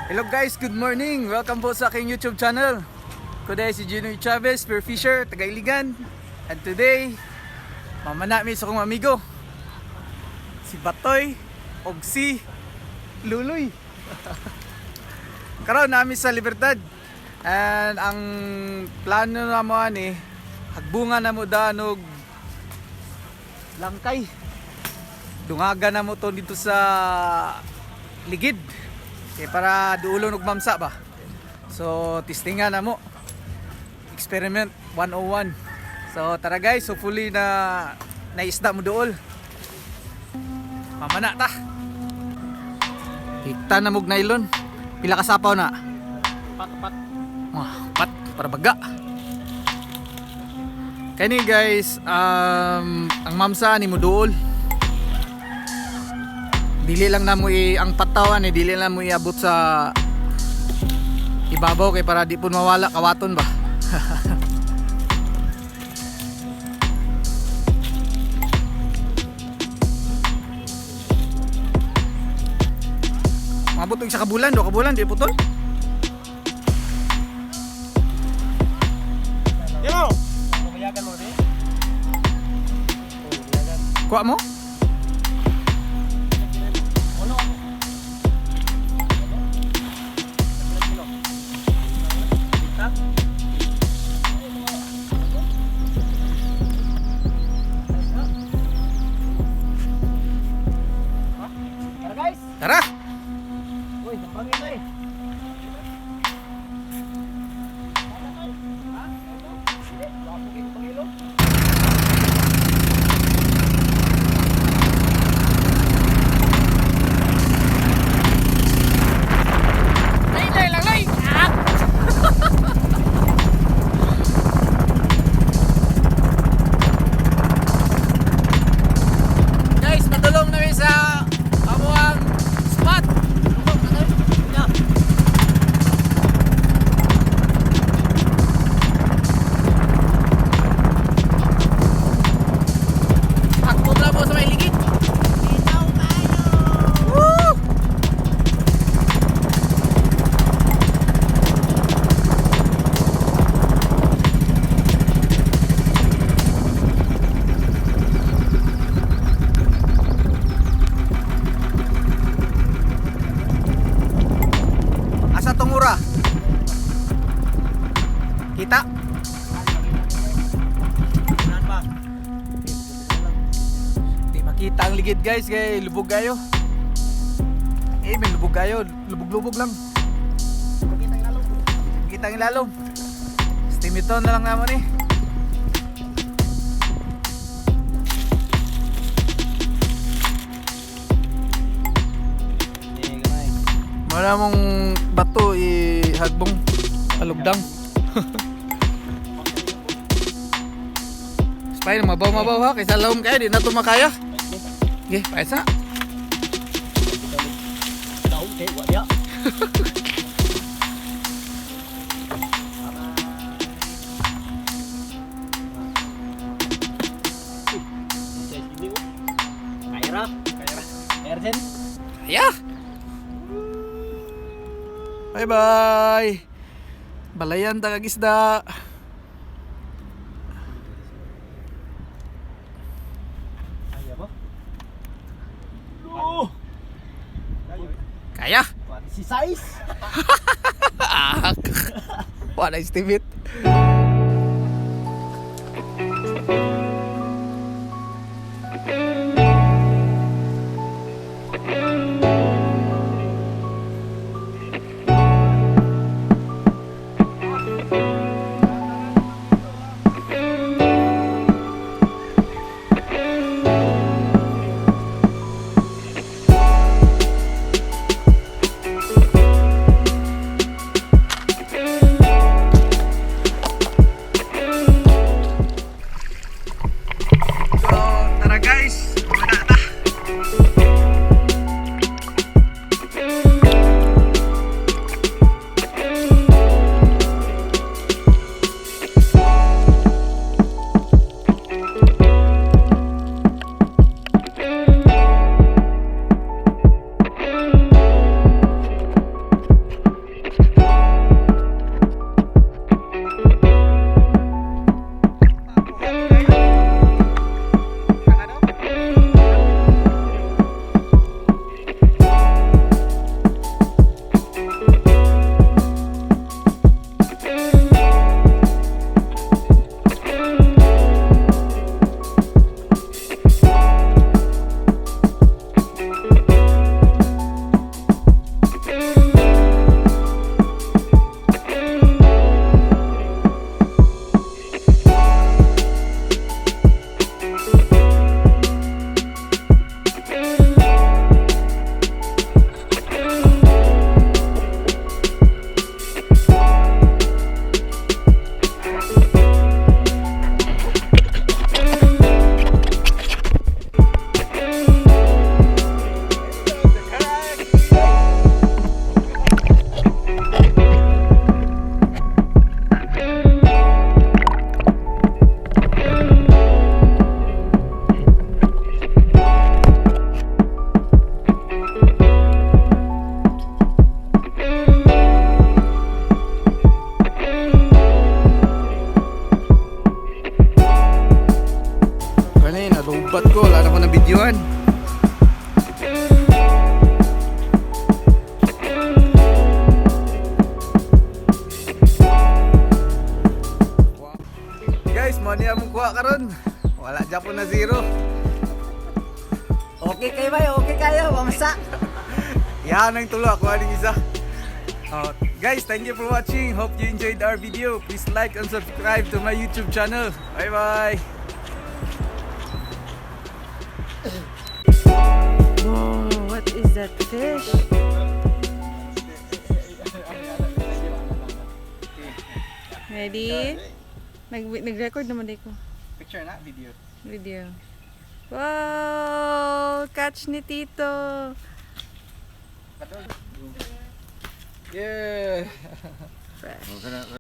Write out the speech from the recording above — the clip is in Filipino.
Hello guys, good morning! Welcome po sa aking YouTube channel. Kuday si Junior Chavez, spearfisher, taga Iligan. And today, mamanami sa akong amigo, si Batoy og si Luloy. Karon nami sa Libertad. And ang plano naman ni hagbunga na mo danog Langkay. Dungaga na mo to dito sa Ligid. Kaya para duulong og Mamsa ba. So testingan na mo. Experiment 101. So tara guys, hopefully na isda mo dool. Mamana ta. Hikta na mog nylon. Pila ka sapaw na? Pat. Pat para baga. Kani guys, ang Mamsa ni mo dool. Dili lang na mo ang patawan dili lang mo iabot sa ibabaw kay para di pun mawala kawaton ba. Mabot og isa ka bulan, 2 ka bulan di putol. Yo! Mayagan mo rin. Kuha mo? Tara! Uy, bangin na eh. Guys, patulong namin sa amuang spot. Takbo na po sa may Ligid. Woo! Asa tungura? Kita? Di makita ang Ligid guys, kay lubog kayo. May lubog kayo, lubog-lubog lang. Makita ang ilalong. Stimito na lang naman eh. Wala mong bato ihagbong alugdang. Spy na mabaw ha, kaysa lawom kayo, di na ito makaya. Okay, paisa. Daun kayo, wala. Kaira. Erden. Yeah. Bye bye. Balayan tagag isda. Kaya ba? Oh! Kaya. What is his size? Wala estimate. kuha karon. Wala Japon na zero. Okay kayo ba? Okay kayo, Mamsa. Yan ang tulo ako aning isa. Guys, thank you for watching. Hope you enjoyed our video. Please like and subscribe to my YouTube channel. Bye bye. Whoa, what is that fish? Ready? Nag-record naman din ko. Picture na video. Video. Wow! Catch ni Tito! Yeah. Fresh.